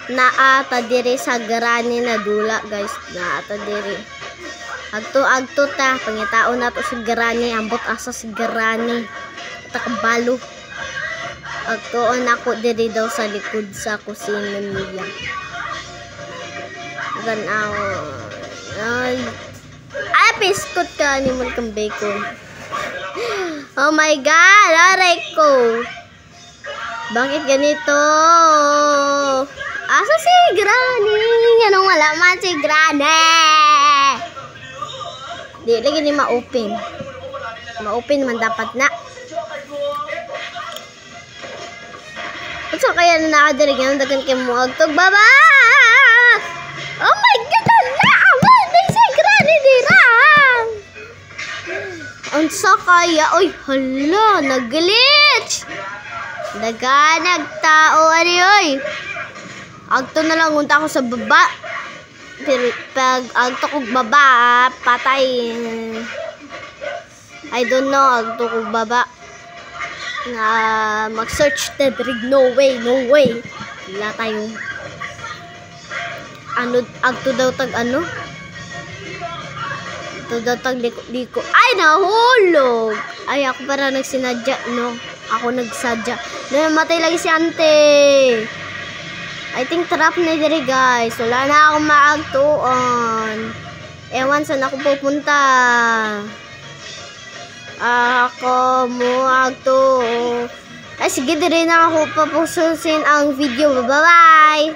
naata diri sa garani na dula, guys. Naata diri. Agto ta, pangitaon nato sa garani, ambot asa sa garani. Takabalo. Agtuon ako diri daw sa likod sa kusina niya. Ganaw. Ay, biskot ka ni mo kang bacon. Oh my God! Aray ko! Bakit ganito? Asa si Granny? Anong wala man si Granny? Di lagi ni ma-open. Ma-open man dapat na. So kaya na nakadirig yan. Dagan kayo mo agtog. Baba! Oh my God! Ala! Si Granny dirang! Unsa kaya? Oy, hala! Nag-glitch! Daga nagtao ani oy. Agto na lang unta ako sa baba. Pero pag agto kog baba, patay. I don't know agto kog baba. Na mag-search na drig. No way. Wala tayong ano agto daw tag ano? Agto daw tag liko. Ay nahulog. Ay ako para nagsinadya no. Ako nagsadya. Namatay lagi si ante. I think trap na diri guys. Wala na akong maagtuon. Ewan saan ako pupunta. Ako mo agto. Ay sige diri na ako papususin ang video. Bye bye.